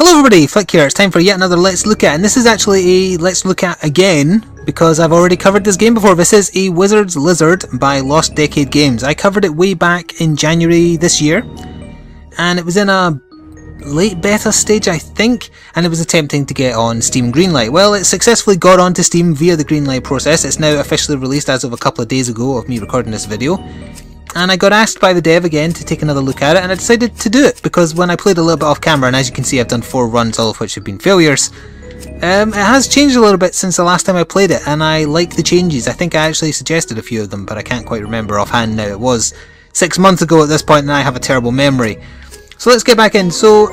Hello everybody, Flik here. It's time for yet another Let's Look At, and this is actually a Let's Look At again, because I've already covered this game before. This is a Wizard's Lizard by Lost Decade Games. I covered it way back in January this year, and it was in a late beta stage, I think, and it was attempting to get on Steam Greenlight. Well, it successfully got onto Steam via the Greenlight process. It's now officially released as of a couple of days ago of me recording this video. And I got asked by the dev again to take another look at it, and I decided to do it because when I played a little bit off camera, and as you can see I've done 4 runs, all of which have been failures, it has changed a little bit since the last time I played it, and I like the changes. I think I actually suggested a few of them, but I can't quite remember offhand now. It was 6 months ago at this point, and I have a terrible memory. So let's get back in. So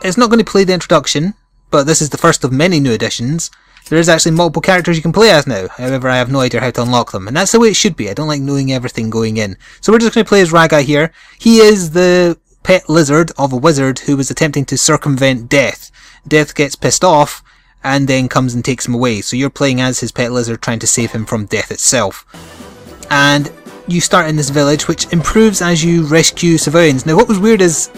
it's not going to play the introduction, but this is the first of many new additions. There is actually multiple characters you can play as now, however I have no idea how to unlock them, and that's the way it should be. I don't like knowing everything going in. So we're just going to play as Ragai here. He is the pet lizard of a wizard who was attempting to circumvent death. Death gets pissed off and then comes and takes him away, so you're playing as his pet lizard trying to save him from death itself. And you start in this village, which improves as you rescue civilians. Now what was weird is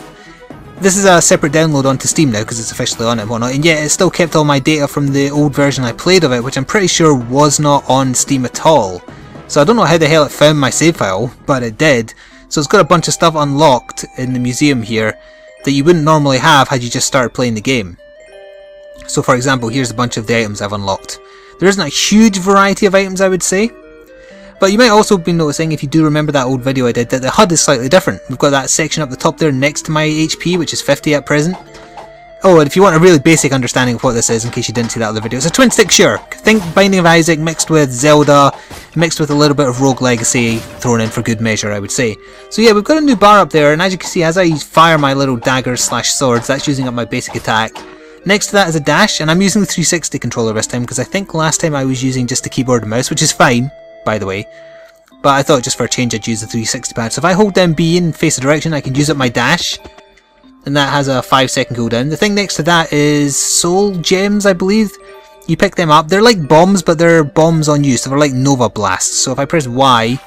this is a separate download onto Steam now because it's officially on it and whatnot, and yet it still kept all my data from the old version I played of it, which I'm pretty sure was not on Steam at all. So I don't know how the hell it found my save file, but it did. So it's got a bunch of stuff unlocked in the museum here that you wouldn't normally have had you just started playing the game. So for example, here's a bunch of the items I've unlocked. There isn't a huge variety of items, I would say. But you might also be noticing, if you do remember that old video I did, that the HUD is slightly different. We've got that section up the top there next to my HP, which is 50 at present. Oh, and if you want a really basic understanding of what this is, in case you didn't see that other video, it's a twin stick shooter. Think Binding of Isaac mixed with Zelda, mixed with a little bit of Rogue Legacy thrown in for good measure, I would say. So yeah, we've got a new bar up there, and as you can see, as I fire my little daggers slash swords, that's using up my basic attack. Next to that is a dash, and I'm using the 360 controller this time, because I think last time I was using just the keyboard and mouse, which is fine, by the way. But I thought just for a change I'd use the 360 pad. So if I hold down B and face the direction, I can use up my dash. And that has a 5-second cooldown. The thing next to that is soul gems, I believe. You pick them up. They're like bombs, but they're bombs on you. So they're like Nova Blasts. So if I press Y,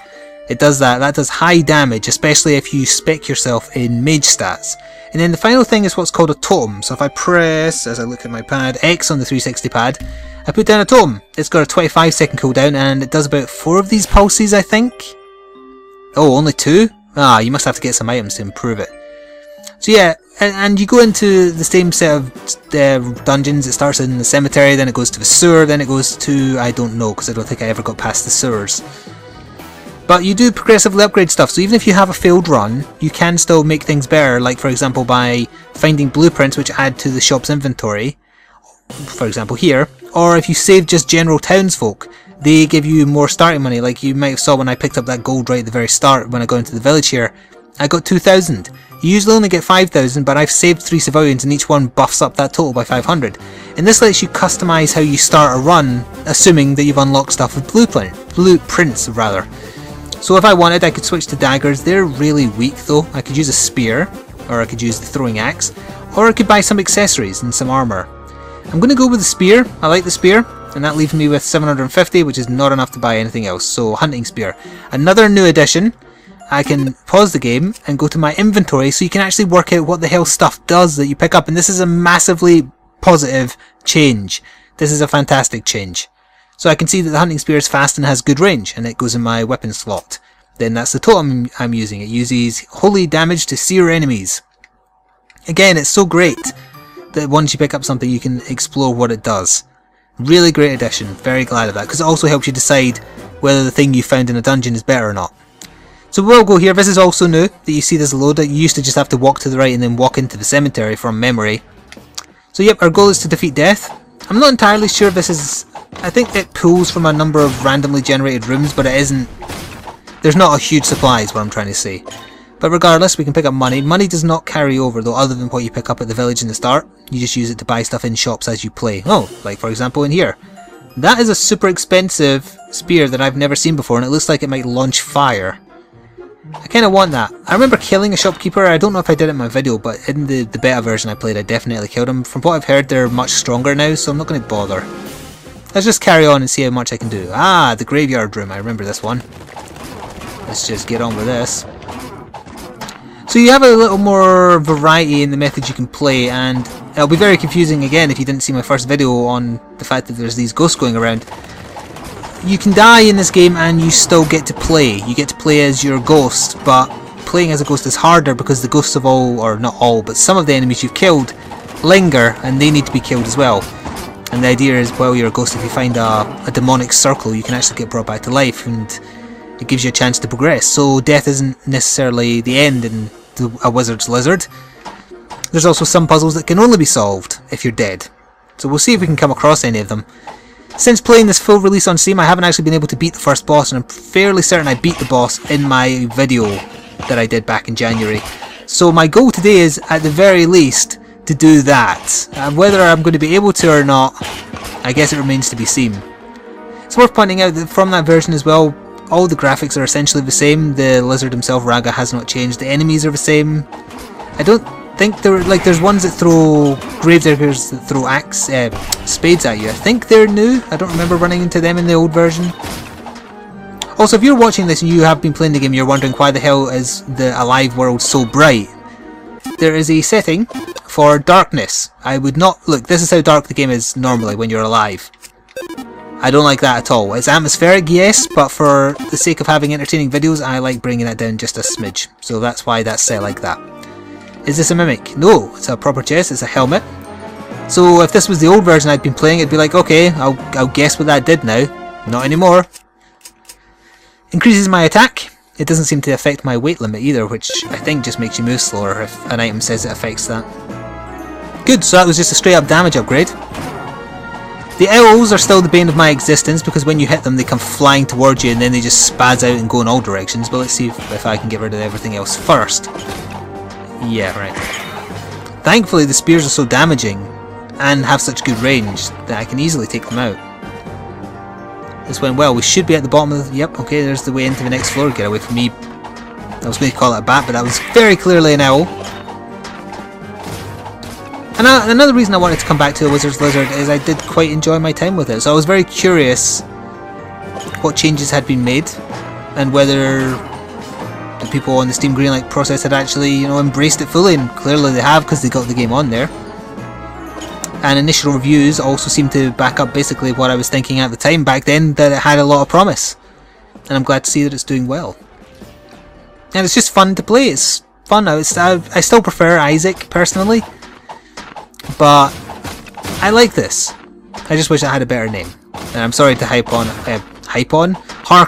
it does that. That does high damage, especially if you spec yourself in mage stats. And then the final thing is what's called a totem. So if I press, as I look at my pad, X on the 360 pad, I put down a totem. It's got a 25-second cooldown, and it does about 4 of these pulses, I think. Oh, only 2? Ah, you must have to get some items to improve it. So yeah, and you go into the same set of dungeons. It starts in the cemetery, then it goes to the sewer, then it goes to, I don't know, because I don't think I ever got past the sewers. But you do progressively upgrade stuff, so even if you have a failed run, you can still make things better, like for example by finding blueprints which add to the shop's inventory, for example here, or if you save just general townsfolk, they give you more starting money. Like you might have saw when I picked up that gold right at the very start when I got into the village here, I got 2,000. You usually only get 5,000, but I've saved 3 civilians and each one buffs up that total by 500. And this lets you customize how you start a run, assuming that you've unlocked stuff with blueprints rather. So if I wanted, I could switch to daggers. They're really weak though. I could use a spear, or I could use the throwing axe, or I could buy some accessories and some armor. I'm going to go with the spear. I like the spear, and that leaves me with 750, which is not enough to buy anything else. So hunting spear. Another new addition. I can pause the game and go to my inventory so you can actually work out what the hell stuff does that you pick up, and this is a massively positive change. This is a fantastic change. So I can see that the hunting spear is fast and has good range, and it goes in my weapon slot. Then that's the totem I'm using. It uses holy damage to seer enemies. Again, it's so great that once you pick up something you can explore what it does. Really great addition. Very glad of that, because it also helps you decide whether the thing you found in a dungeon is better or not. So we'll go here. This is also new, that you see this load. You used to just have to walk to the right and then walk into the cemetery from memory. So yep, our goal is to defeat death. I'm not entirely sure if this is... I think it pulls from a number of randomly generated rooms, but it isn't... There's not a huge supply is what I'm trying to say. But regardless, we can pick up money. Money does not carry over though, other than what you pick up at the village in the start. You just use it to buy stuff in shops as you play. Oh, like for example in here. That is a super expensive spear that I've never seen before, and it looks like it might launch fire. I kind of want that. I remember killing a shopkeeper. I don't know if I did it in my video, but in the beta version I played, I definitely killed him. From what I've heard, they're much stronger now, so I'm not going to bother. Let's just carry on and see how much I can do. Ah, the graveyard room. I remember this one. Let's just get on with this. So you have a little more variety in the methods you can play, and It'll be very confusing again if you didn't see my first video on the fact that there's these ghosts going around. You can die in this game and you still get to play. You get to play as your ghost, but playing as a ghost is harder because the ghosts of all, or not all, but some of the enemies you've killed linger and they need to be killed as well. And the idea is, while you're a ghost, if you find a demonic circle, you can actually get brought back to life, and it gives you a chance to progress. So death isn't necessarily the end in a wizard's lizard. There's also some puzzles that can only be solved if you're dead. So we'll see if we can come across any of them. Since playing this full release on Steam, I haven't actually been able to beat the first boss, and I'm fairly certain I beat the boss in my video that I did back in January. So my goal today is, at the very least, to do that. Whether I'm going to be able to or not, I guess it remains to be seen. It's worth pointing out that from that version as well, all the graphics are essentially the same. The lizard himself, Raga, has not changed. The enemies are the same. I don't think there's ones that throw gravediggers that throw spades at you. I think they're new. I don't remember running into them in the old version. Also, if you're watching this and you have been playing the game, you're wondering why the hell is the alive world so bright. There is a setting for darkness. I would not look. This is how dark the game is normally when you're alive. I don't like that at all. It's atmospheric, yes, but for the sake of having entertaining videos, I like bringing that down just a smidge. So that's why that's set like that. Is this a mimic? No, it's a proper chest. It's a helmet. So if this was the old version I'd been playing, it'd be like, okay, I'll guess what that did now. Not anymore. Increases my attack. It doesn't seem to affect my weight limit either, which I think just makes you move slower if an item says it affects that. Good, so that was just a straight up damage upgrade. The owls are still the bane of my existence because when you hit them they come flying towards you and then they just spaz out and go in all directions, but let's see if I can get rid of everything else first. Yeah, right. Thankfully the spears are so damaging and have such good range that I can easily take them out. This went well. We should be at the bottom of the... Yep, okay, there's the way into the next floor. Get away from me. I was going to call it a bat, but that was very clearly an owl. And another reason I wanted to come back to the Wizard's Lizard is I did quite enjoy my time with it. So I was very curious what changes had been made and whether the people on the Steam Greenlight process had actually, embraced it fully, and clearly they have because they got the game on there. And initial reviews also seem to back up basically what I was thinking at the time back then, that it had a lot of promise. And I'm glad to see that it's doing well. And it's just fun to play. It's fun. I still prefer Isaac personally, but I like this. I just wish it had a better name. And I'm sorry to hark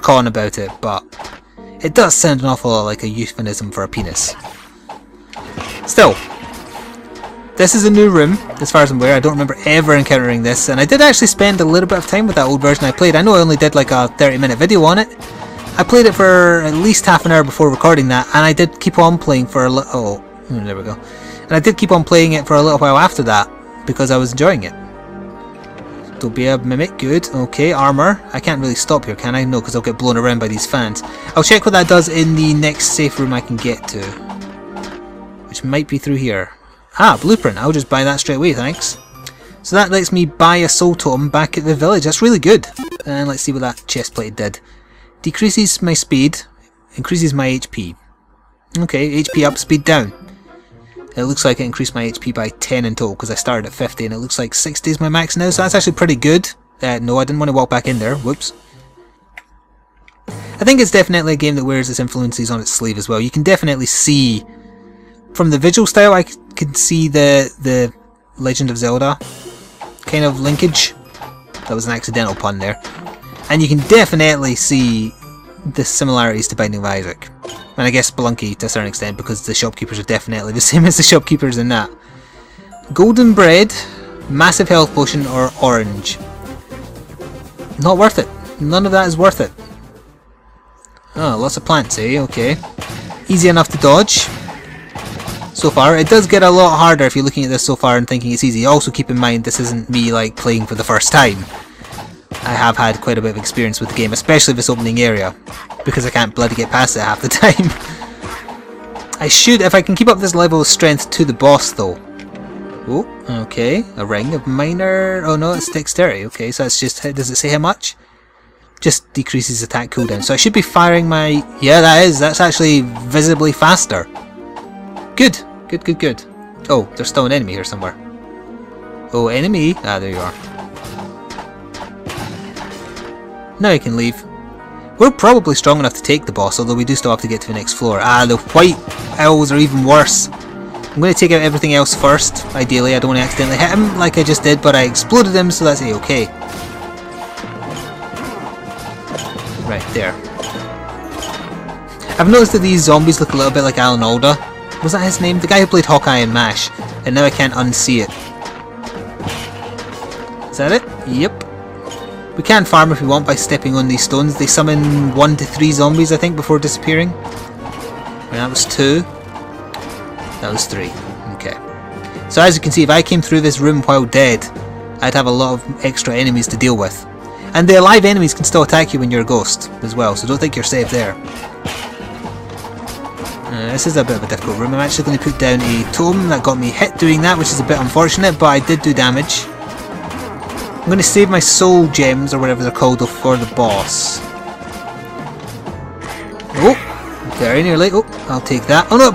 on about it, but it does sound an awful lot like a euphemism for a penis. Still. This is a new room, as far as I'm aware. I don't remember ever encountering this, and I did actually spend a little bit of time with that old version I played. I know I only did like a 30-minute video on it. I played it for at least half an hour before recording that, and I did keep on playing for a little... Oh, there we go. And I did keep on playing it for a little while after that, because I was enjoying it. Don't be a mimic, good. Okay, armour. I can't really stop here, can I? No, because I'll get blown around by these fans. I'll check what that does in the next safe room I can get to, which might be through here. Ah, blueprint. I'll just buy that straight away, thanks. So that lets me buy a soul totem back at the village. That's really good. And let's see what that chest plate did. Decreases my speed, increases my HP. Okay, HP up, speed down. It looks like it increased my HP by 10 in total because I started at 50 and it looks like 60 is my max now, so that's actually pretty good. No, I didn't want to walk back in there. Whoops. I think it's definitely a game that wears its influences on its sleeve as well. You can definitely see... From the visual style, I can see the Legend of Zelda kind of linkage. That was an accidental pun there. And you can definitely see the similarities to Binding of Isaac. And I guess Spelunky to a certain extent, because the shopkeepers are definitely the same as the shopkeepers in that. Golden bread, massive health potion, or orange. Not worth it. None of that is worth it. Oh, lots of plants, eh? Okay. Easy enough to dodge. So far, it does get a lot harder if you're looking at this so far and thinking it's easy. Also keep in mind this isn't me like playing for the first time. I have had quite a bit of experience with the game, especially this opening area, because I can't bloody get past it half the time. I should, if I can keep up this level of strength to the boss though. Oh, okay, a ring of minor... Oh no, it's dexterity. Okay, so that's just... Does it say how much? Just decreases attack cooldown. So I should be firing my... Yeah, that's actually visibly faster. Good. Good. Oh, there's still an enemy here somewhere. Oh, enemy! Ah, there you are. Now you can leave. We're probably strong enough to take the boss, although we do still have to get to the next floor. Ah, the white owls are even worse. I'm going to take out everything else first, ideally. I don't want to accidentally hit him like I just did, but I exploded him, so that's A-okay. Right, there. I've noticed that these zombies look a little bit like Alan Alda. Was that his name? The guy who played Hawkeye in MASH. And now I can't unsee it. Is that it? Yep. We can farm if we want by stepping on these stones. They summon 1 to 3 zombies, I think, before disappearing. And that was 2. That was 3. Okay. So as you can see, if I came through this room while dead, I'd have a lot of extra enemies to deal with. And the alive enemies can still attack you when you're a ghost as well, so don't think you're safe there. This is a bit of a difficult room. I'm actually going to put down a totem that got me hit doing that, which is a bit unfortunate, but I did do damage. I'm going to save my soul gems, or whatever they're called, for the boss. Oh, very nearly. Oh, I'll take that. Oh no!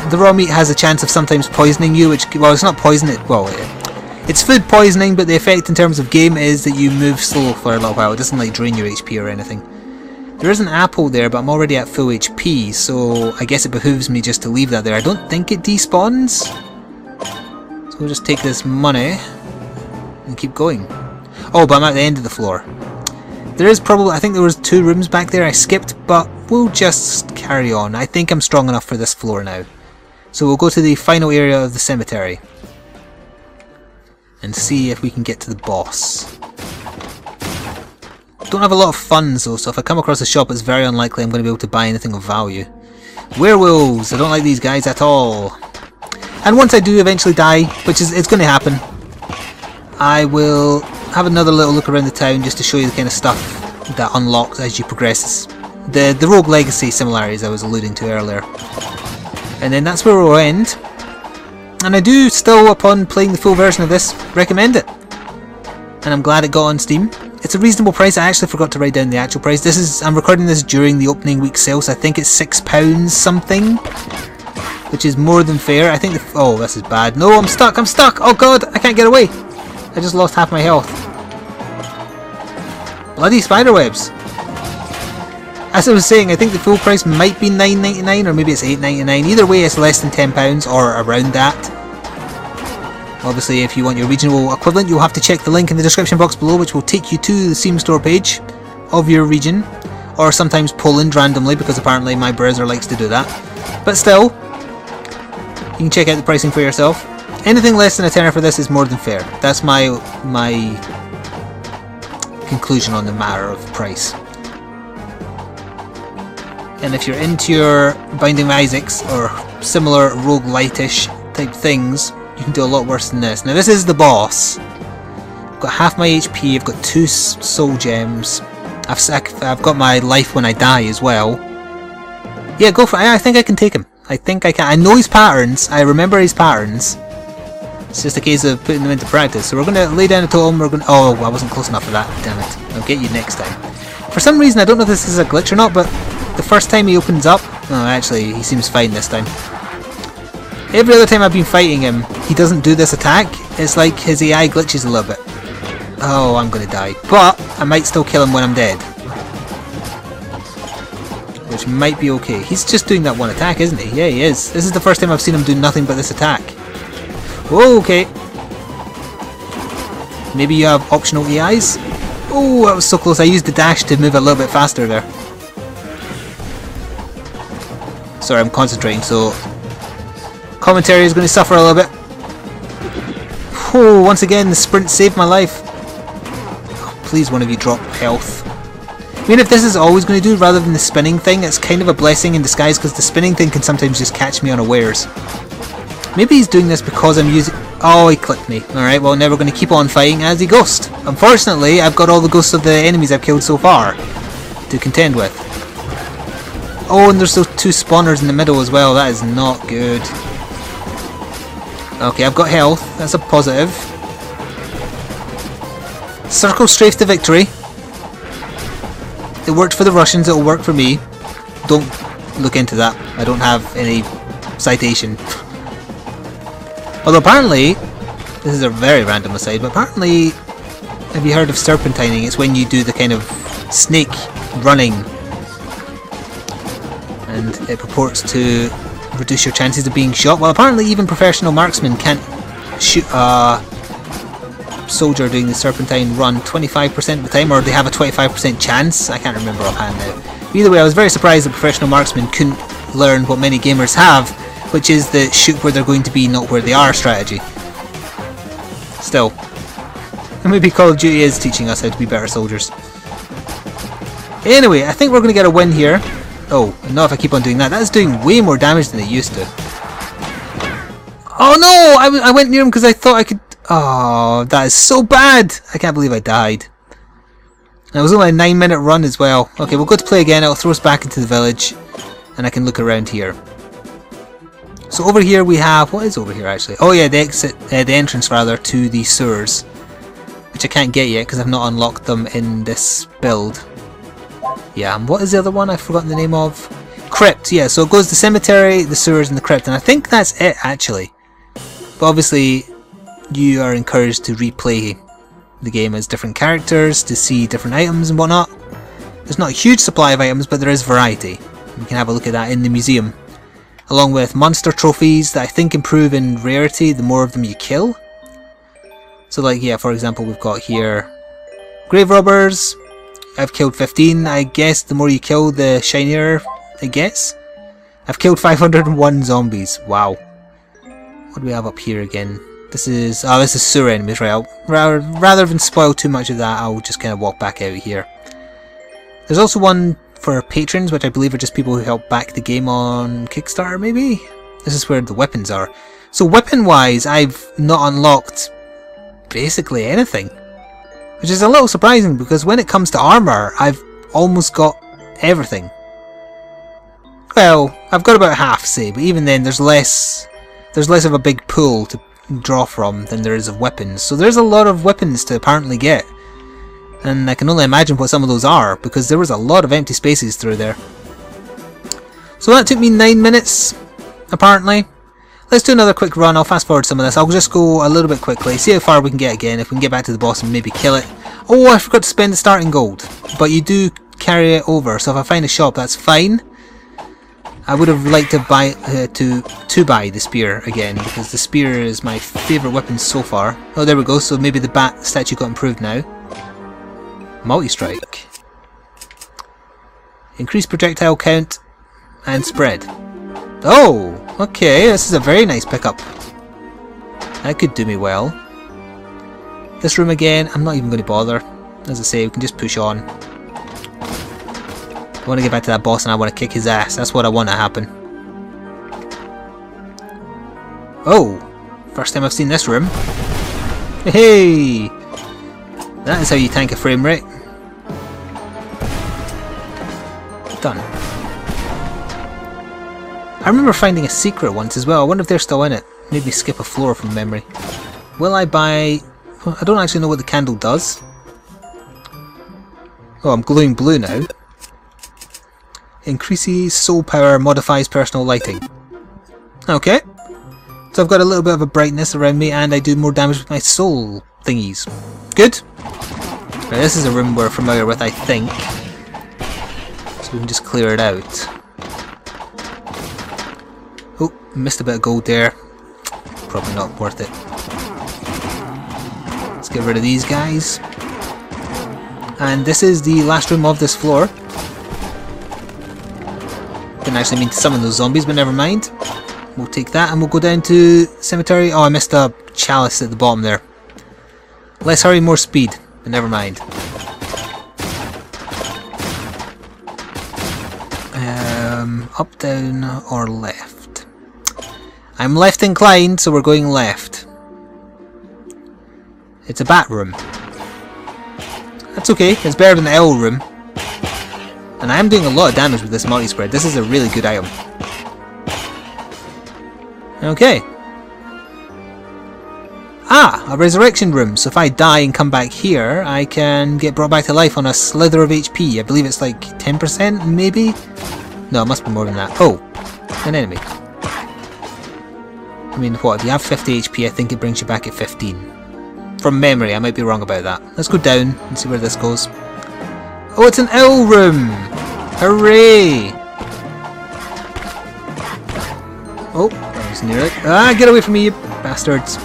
The raw meat has a chance of sometimes poisoning you, which, well, it's not poison, it's food poisoning, but the effect in terms of game is that you move slow for a little while. It doesn't like drain your HP or anything. There is an apple there, but I'm already at full HP, so I guess it behooves me just to leave that there. I don't think it despawns. So we'll just take this money and keep going. Oh, but I'm at the end of the floor. There is probably, I think there was 2 rooms back there I skipped, but we'll just carry on. I think I'm strong enough for this floor now. So we'll go to the final area of the cemetery and see if we can get to the boss. Don't have a lot of funds though, so if I come across a shop it's very unlikely I'm going to be able to buy anything of value. Werewolves! I don't like these guys at all. And once I do eventually die, which is, it's going to happen, I will have another little look around the town just to show you the kind of stuff that unlocks as you progress. The Rogue Legacy similarities I was alluding to earlier. And then that's where we'll end. And I do still, upon playing the full version of this, recommend it. And I'm glad it got on Steam. It's a reasonable price. I actually forgot to write down the actual price. I'm recording this during the opening week sale, so I think it's £6 something, which is more than fair. I think oh, this is bad. No, I'm stuck. I'm stuck. Oh god, I can't get away. I just lost half my health. Bloody spiderwebs. As I was saying, I think the full price might be £9.99 or maybe it's £8.99. Either way, it's less than £10 or around that. Obviously, if you want your regional equivalent, you'll have to check the link in the description box below, which will take you to the Steam store page of your region, or sometimes Poland randomly, because apparently my browser likes to do that. But still, you can check out the pricing for yourself. Anything less than £10 for this is more than fair. That's my conclusion on the matter of price. And if you're into your Binding of Isaacs or similar roguelite-ish type things, you can do a lot worse than this. Now this is the boss. I've got half my HP, I've got 2 soul gems. I've got my life when I die as well. Yeah, go for it. I think I can take him. I think I can. I know his patterns. I remember his patterns. It's just a case of putting them into practice. So we're going to lay down a totem. We're going. Oh, I wasn't close enough for that. Damn it. I'll get you next time. For some reason, I don't know if this is a glitch or not, but the first time he opens up... Oh, actually, he seems fine this time. Every other time I've been fighting him, he doesn't do this attack. It's like his AI glitches a little bit. Oh, I'm going to die. But I might still kill him when I'm dead. Which might be okay. He's just doing that one attack, isn't he? Yeah, he is. This is the first time I've seen him do nothing but this attack. Whoa, okay. Maybe you have optional AIs? Oh, that was so close. I used the dash to move a little bit faster there. Sorry, I'm concentrating, so... Commentary is going to suffer a little bit. Oh, once again, the sprint saved my life. Oh, please, one of you drop health. I mean, if this is always going to do rather than the spinning thing, it's kind of a blessing in disguise because the spinning thing can sometimes just catch me unawares. Maybe he's doing this because I'm using... Oh, he clipped me. Alright, well, now we're going to keep on fighting as a ghost. Unfortunately, I've got all the ghosts of the enemies I've killed so far to contend with. Oh, and there's those 2 spawners in the middle as well. That is not good. Okay, I've got health. That's a positive. Circle strafe to victory. It worked for the Russians, it'll work for me. Don't look into that. I don't have any citation. Although apparently, This is a very random aside, but apparently, have you heard of serpentining? It's when you do the kind of snake running, and it purports to reduce your chances of being shot. Well, apparently even professional marksmen can't shoot a soldier doing the serpentine run 25% of the time, or they have a 25% chance. I can't remember offhand now. Either way, I was very surprised that professional marksmen couldn't learn what many gamers have, which is the shoot where they're going to be, not where they are strategy. Still, maybe Call of Duty is teaching us how to be better soldiers. Anyway, I think we're going to get a win here. Oh, not if I keep on doing that. That's doing way more damage than it used to. Oh no! I went near him because I thought I could... Oh, that is so bad! I can't believe I died. And it was only a 9-minute run as well. Okay, we'll go to play again. It'll throw us back into the village. And I can look around here. So over here we have... What is over here actually? Oh yeah, the entrance rather, to the sewers. Which I can't get yet because I've not unlocked them in this build. Yeah, and what is the other one I've forgotten the name of? Crypt, yeah, so it goes the cemetery, the sewers and the crypt, and I think that's it actually. But obviously you are encouraged to replay the game as different characters, to see different items and whatnot. There's not a huge supply of items, but there is variety. You can have a look at that in the museum. Along with monster trophies that I think improve in rarity the more of them you kill. So like, yeah, for example, we've got here grave robbers. I've killed 15. I guess the more you kill, the shinier it gets. I've killed 501 zombies. Wow. What do we have up here again? This is... Oh, this is sewer enemies, right? Rather than spoil too much of that, I'll just kind of walk back out here. There's also one for patrons, which I believe are just people who help back the game on Kickstarter, maybe? This is where the weapons are. So weapon-wise, I've not unlocked basically anything. Which is a little surprising, because when it comes to armour, I've almost got everything. Well, I've got about half, say, but even then there's less of a big pool to draw from than there is of weapons. So there's a lot of weapons to apparently get. And I can only imagine what some of those are, because there was a lot of empty spaces through there. So that took me 9 minutes, apparently. Let's do another quick run. I'll fast forward some of this. I'll just go a little bit quickly, see how far we can get again, if we can get back to the boss and maybe kill it. Oh, I forgot to spend the starting gold. But you do carry it over, so if I find a shop, that's fine. I would have liked to buy to buy the spear again, because the spear is my favourite weapon so far. Oh, there we go, so maybe the bat statue got improved now. Multi-strike. Increase projectile count and spread. Oh, okay, this is a very nice pickup. That could do me well. This room again, I'm not even going to bother. As I say, we can just push on. I want to get back to that boss and I want to kick his ass. That's what I want to happen. Oh, first time I've seen this room. Hey! That is how you tank a frame rate. Done. I remember finding a secret once as well. I wonder if they're still in it. Maybe skip a floor from memory. Will I buy... I don't actually know what the candle does. Oh, I'm glowing blue now. Increases soul power, modifies personal lighting. Okay. So I've got a little bit of a brightness around me and I do more damage with my soul thingies. Good. Right, this is a room we're familiar with, I think. So we can just clear it out. Oh, missed a bit of gold there. Probably not worth it. Let's get rid of these guys. And this is the last room of this floor. Didn't actually mean to summon those zombies, but never mind. We'll take that and we'll go down to cemetery. Oh, I missed a chalice at the bottom there. Less hurry, more speed, but never mind. Up, down, or left? I'm left inclined, so we're going left. It's a bat room. That's okay, it's better than the L room. And I am doing a lot of damage with this multi-spread. This is a really good item. Okay. Ah, a resurrection room. So if I die and come back here, I can get brought back to life on a slither of HP. I believe it's like 10%, maybe? No, it must be more than that. Oh, an enemy. mean, what, if you have 50 HP, I think it brings you back at 15. From memory, I might be wrong about that. Let's go down and see where this goes. Oh, it's an owl room! Hooray! Oh, I was near it. Ah, get away from me, you bastards!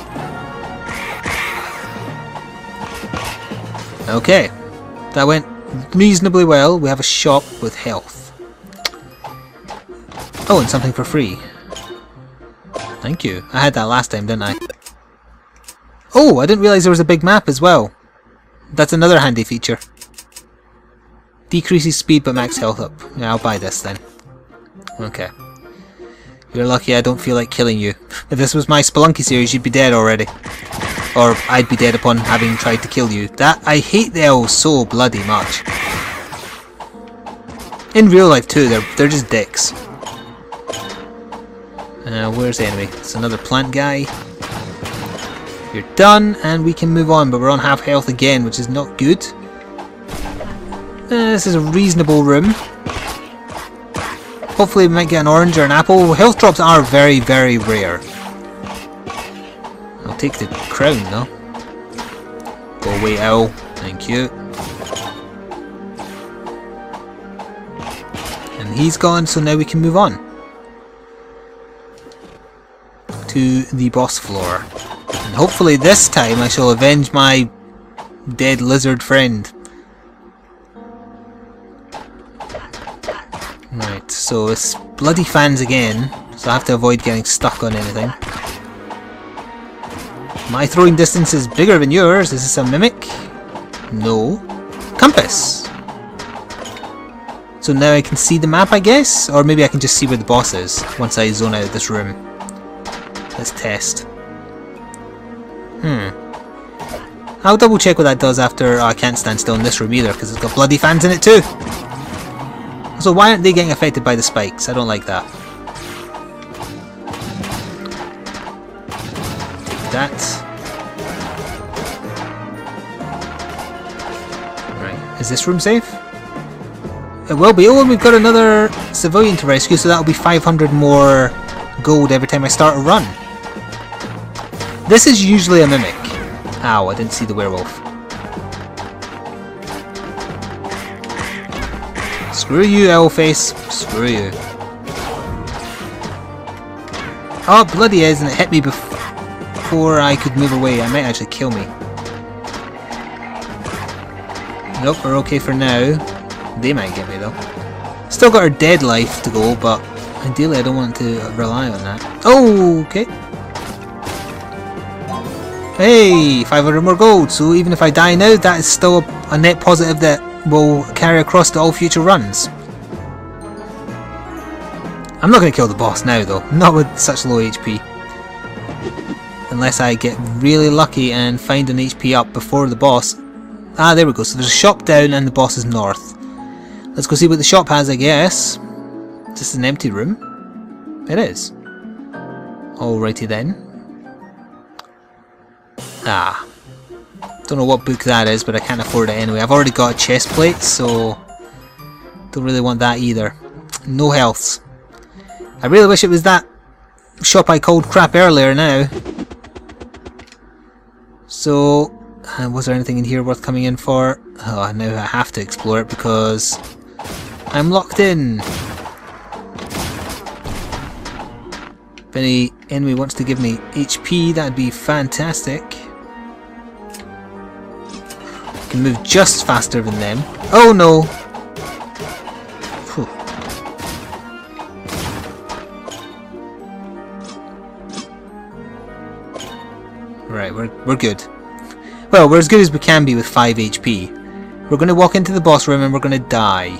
Okay, that went reasonably well. We have a shop with health. Oh, and something for free. Thank you. I had that last time, didn't I? Oh, I didn't realise there was a big map as well. That's another handy feature. Decreases speed but max health up. Yeah, I'll buy this then. Okay. You're lucky I don't feel like killing you. If this was my Spelunky series, you'd be dead already. Or I'd be dead upon having tried to kill you. I hate the elves so bloody much. In real life too, they're just dicks. Where's the enemy? It's another plant guy. You're done, and we can move on, but we're on half health again, which is not good. This is a reasonable room. Hopefully we might get an orange or an apple. Health drops are very, very rare. I'll take the crown though. Go away, owl. Thank you. And he's gone, so now we can move on to the boss floor. And hopefully this time I shall avenge my dead lizard friend. Right, so it's bloody fans again, so I have to avoid getting stuck on anything. My throwing distance is bigger than yours. Is this a mimic? No. Compass! So now I can see the map, I guess? Or maybe I can just see where the boss is once I zone out of this room. Let's test. I'll double check what that does after... Oh, I can't stand still in this room either because it's got bloody fans in it too! So why aren't they getting affected by the spikes? I don't like that. Take that. Right, is this room safe? It will be. Oh, and we've got another civilian to rescue, so that'll be 500 more gold every time I start a run. This is usually a mimic. Ow, I didn't see the werewolf. Screw you, Owlface. Screw you. Oh, bloody is, and it hit me before I could move away. It might actually kill me. Nope, we're okay for now. They might get me though. Still got our dead life to go, but ideally I don't want to rely on that. Oh, okay. Hey, 500 more gold. So even if I die now, that is still a net positive that will carry across to all future runs. I'm not going to kill the boss now though, not with such low HP. Unless I get really lucky and find an HP up before the boss. Ah, there we go, so there's a shop down and the boss is north. Let's go see what the shop has, I guess. Is this an empty room? It is. Alrighty then. Ah. Don't know what book that is, but I can't afford it anyway. I've already got a chest plate, so don't really want that either. No healths. I really wish it was that shop I called crap earlier now. So, was there anything in here worth coming in for? Oh, now I have to explore it because I'm locked in. If any enemy wants to give me HP, that'd be fantastic. I can move just faster than them. Oh no! Whew. Right, we're good. Well, we're as good as we can be with 5 HP. We're going to walk into the boss room and we're going to die.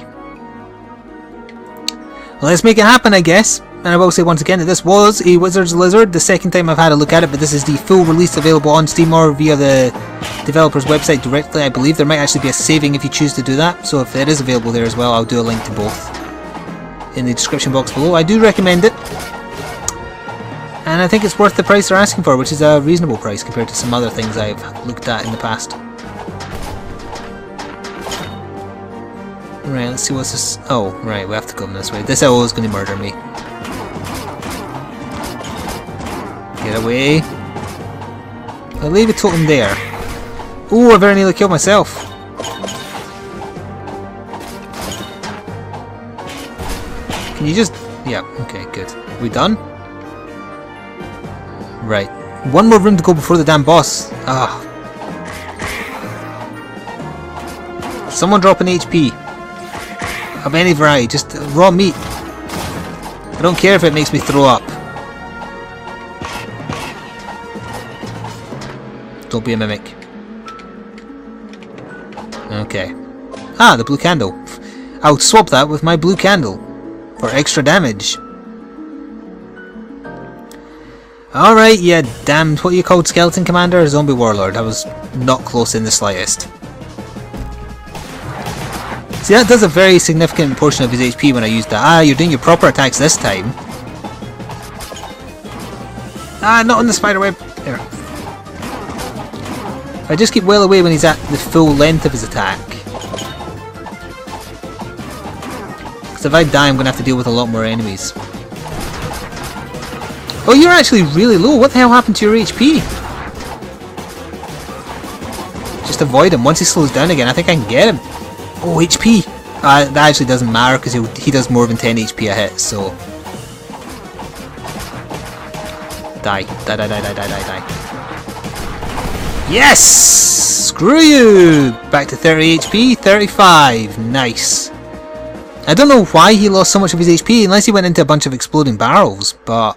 Well, let's make it happen, I guess. And I will say once again that this was a Wizard's Lizard, the second time I've had a look at it, but this is the full release available on Steam or via the developer's website directly, I believe. There might actually be a saving if you choose to do that, so if it is available there as well, I'll do a link to both in the description box below. I do recommend it, and I think it's worth the price they're asking for, which is a reasonable price compared to some other things I've looked at in the past. Right, let's see what's this. Oh, right, we have to come this way. This owl is going to murder me. Get Get away. I'll leave a totem there. Ooh, I very nearly killed myself. Can you just... Yeah, okay, good. We done? Right. One more room to go before the damn boss. Ah. Someone drop an HP. Of any variety, just raw meat. I don't care if it makes me throw up. Don't be a mimic. Okay. Ah, the blue candle. I'll swap that with my blue candle for extra damage. Alright, yeah, damned. What you called Skeleton Commander or Zombie Warlord? I was not close in the slightest. See, that does a very significant portion of his HP when I use that. Ah, you're doing your proper attacks this time. Ah, not on the spider web. There. I just keep well away when he's at the full length of his attack. Because if I die, I'm going to have to deal with a lot more enemies. Oh, you're actually really low. What the hell happened to your HP? Just avoid him. Once he slows down again, I think I can get him. Oh, HP! That actually doesn't matter because he does more than 10 HP a hit, so... Die. Die, die, die, die, die, die, die. Yes! Screw you! Back to 30 HP, 35. Nice. I don't know why he lost so much of his HP, unless he went into a bunch of exploding barrels, but...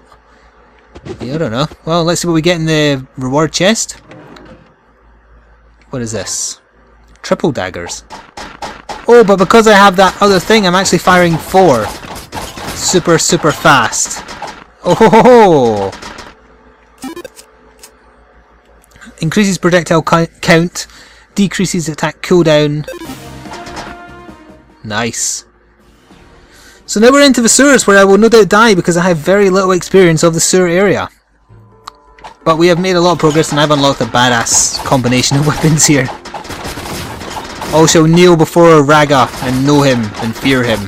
Yeah, I don't know. Well, let's see what we get in the reward chest. What is this? Triple daggers. Oh, but because I have that other thing, I'm actually firing 4. Super, super fast. Oh ho ho ho! Increases projectile count, decreases attack cooldown. Nice. So now we're into the sewers, where I will no doubt die because I have very little experience of the sewer area. But we have made a lot of progress and I've unlocked a badass combination of weapons here. All shall kneel before Raga and know him and fear him.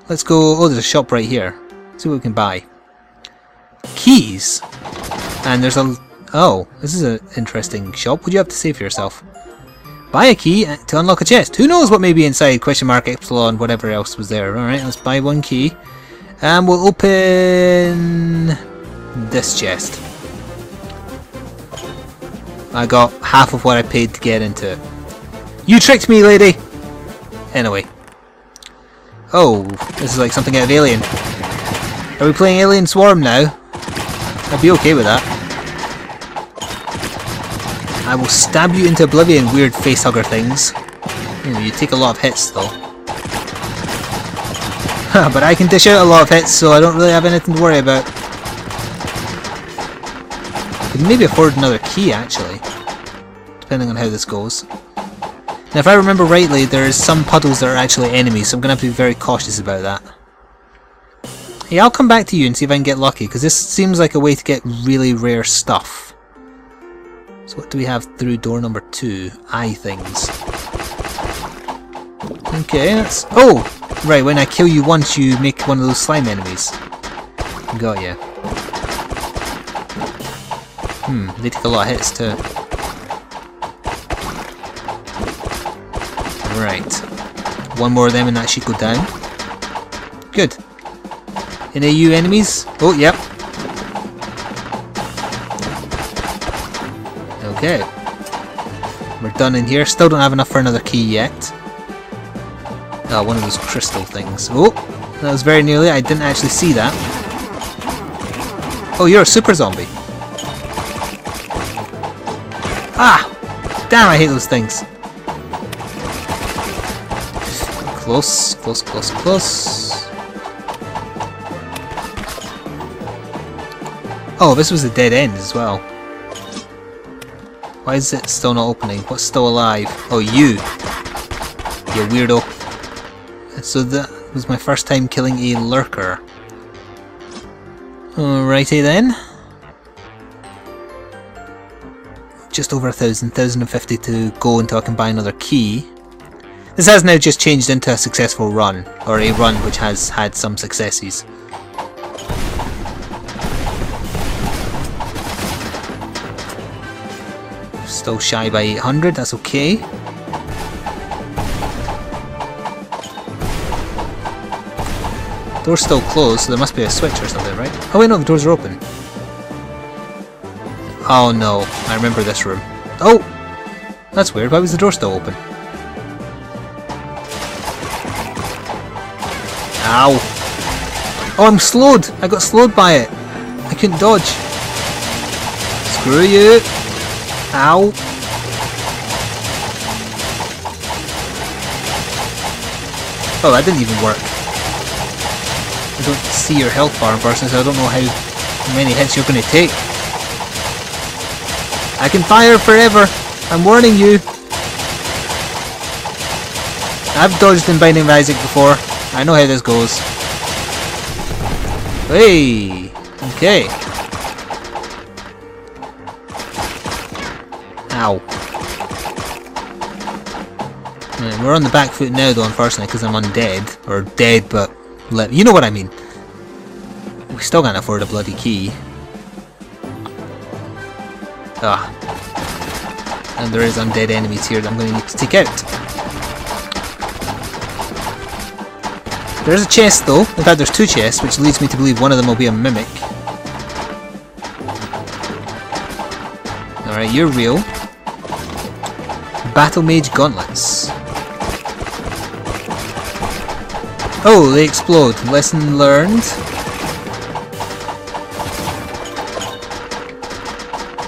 Let's go... Oh, there's a shop right here. Let's see what we can buy. Keys. And there's a... Oh, this is an interesting shop. What do you have to say for yourself? Buy a key to unlock a chest. Who knows what may be inside? Question mark, epsilon, whatever else was there. Alright, let's buy one key. And we'll open this chest. I got half of what I paid to get into it. You tricked me, lady! Anyway. Oh, this is like something out of Alien. Are we playing Alien Swarm now? I'd be okay with that. I will stab you into oblivion, weird facehugger things. Ooh, you take a lot of hits though. But I can dish out a lot of hits, so I don't really have anything to worry about. Could maybe afford another key actually, depending on how this goes. Now if I remember rightly, there's some puddles that are actually enemies, so I'm going to have to be very cautious about that. Hey, I'll come back to you and see if I can get lucky, because this seems like a way to get really rare stuff. So what do we have through door number 2? Eye things. Okay, that's... Oh! Right, when I kill you once, you make one of those slime enemies. Got ya. They take a lot of hits too. Right. One more of them and that should go down. Good. Any you enemies? Oh, yep. Okay. We're done in here. Still don't have enough for another key yet. Oh, one of those crystal things. Oh, that was very nearly. I didn't actually see that. Oh, you're a super zombie. Ah! Damn, I hate those things. Close, close, close, close. Oh, this was a dead end as well. Why is it still not opening? What's still alive? Oh, you! You weirdo. So that was my first time killing a lurker. Alrighty then. Just over 1,000, 1,050 to go until I can buy another key. This has now just changed into a successful run, or a run which has had some successes. Still shy by 800, that's okay. Door's still closed, so there must be a switch or something, right? Oh wait, no, the doors are open. Oh no, I remember this room. Oh! That's weird, why was the door still open? Ow! Oh, I'm slowed! I got slowed by it! I couldn't dodge. Screw you! Ow! Oh, that didn't even work. I don't see your health bar in person, so I don't know how many hits you're going to take. I can fire forever! I'm warning you! I've dodged in Binding of Isaac before. I know how this goes. Hey! Okay. Ow. Right, we're on the back foot now though, unfortunately, because I'm undead. Or dead, but... you know what I mean. We still can't afford a bloody key. Ah. And there is undead enemies here that I'm going to need to take out. There's a chest though. In fact, there's two chests, which leads me to believe one of them will be a mimic. Alright, you're real. Battle Mage Gauntlets. Oh, they explode. Lesson learned.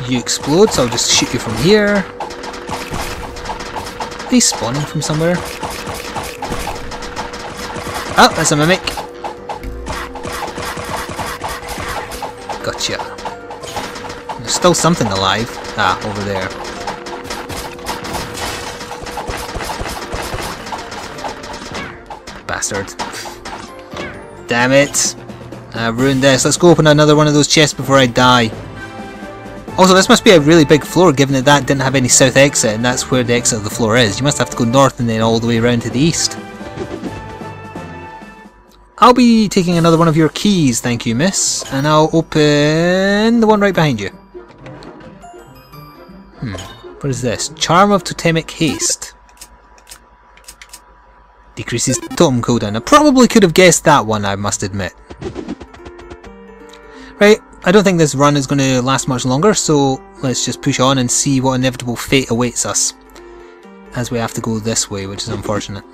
You explode, so I'll just shoot you from here. Are they spawning from somewhere? Oh, that's a mimic. Gotcha. There's still something alive. Ah, over there. Bastard. Damn it. I've ruined this. Let's go open another one of those chests before I die. Also, this must be a really big floor, given that that didn't have any south exit, and that's where the exit of the floor is. You must have to go north and then all the way around to the east. I'll be taking another one of your keys, thank you, miss. And I'll open the one right behind you. What is this? Charm of Totemic Haste. Decreases totem cooldown. I probably could have guessed that one, I must admit. Right, I don't think this run is going to last much longer, so let's just push on and see what inevitable fate awaits us. As we have to go this way, which is unfortunate.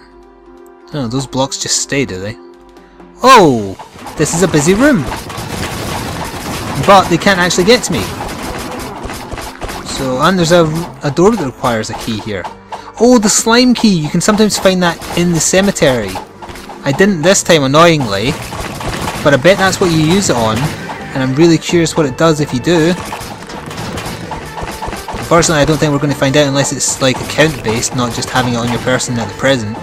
Oh, those blocks just stay, do they? Oh! This is a busy room! But they can't actually get to me. So, and there's a door that requires a key here. Oh, the slime key! You can sometimes find that in the cemetery. I didn't this time, annoyingly. But I bet that's what you use it on. And I'm really curious what it does if you do. Unfortunately, I don't think we're going to find out unless it's like account based, not just having it on your person at the present.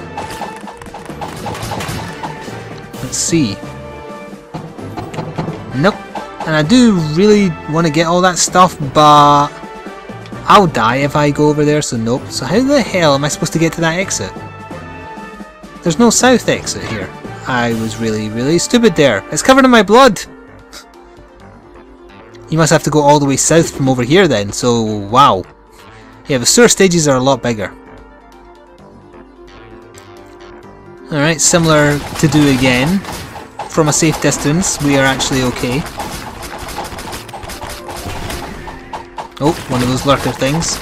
Let's see. Nope. And I do really want to get all that stuff, but I'll die if I go over there, so nope. So how the hell am I supposed to get to that exit? There's no south exit here. I was really stupid there. It's covered in my blood! You must have to go all the way south from over here then, so wow. Yeah, the sewer stages are a lot bigger. Alright, similar to do again. From a safe distance, we are actually okay. Oh, one of those lurker things.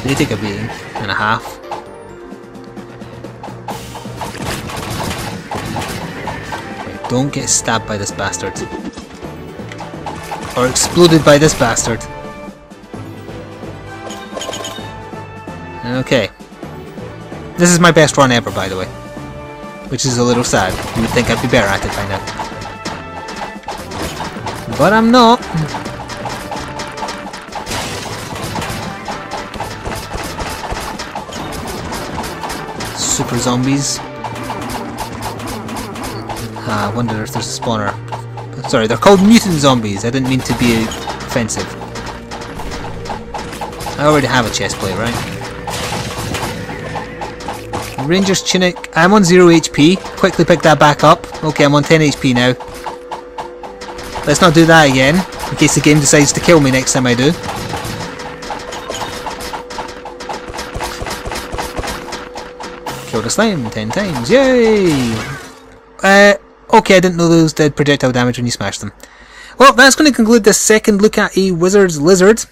They take a beating and a half. Right, don't get stabbed by this bastard. Or exploded by this bastard. Okay. This is my best run ever, by the way. Which is a little sad. You would think I'd be better at it by now. But I'm not. Super zombies. I wonder if there's a spawner. Sorry, they're called mutant zombies. I didn't mean to be offensive. I already have a chest plate, right? Ranger's tunic. I'm on 0 HP. Quickly pick that back up. Okay, I'm on 10 HP now. Let's not do that again. in case the game decides to kill me next time I do. Kill the slime 10 times, yay! Okay, I didn't know those did projectile damage when you smash them. Well, that's going to conclude this second look at a Wizard's Lizard.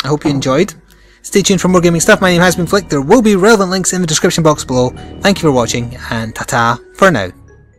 I hope you enjoyed. Stay tuned for more gaming stuff. My name has been Flik. There will be relevant links in the description box below. Thank you for watching, and ta-ta for now.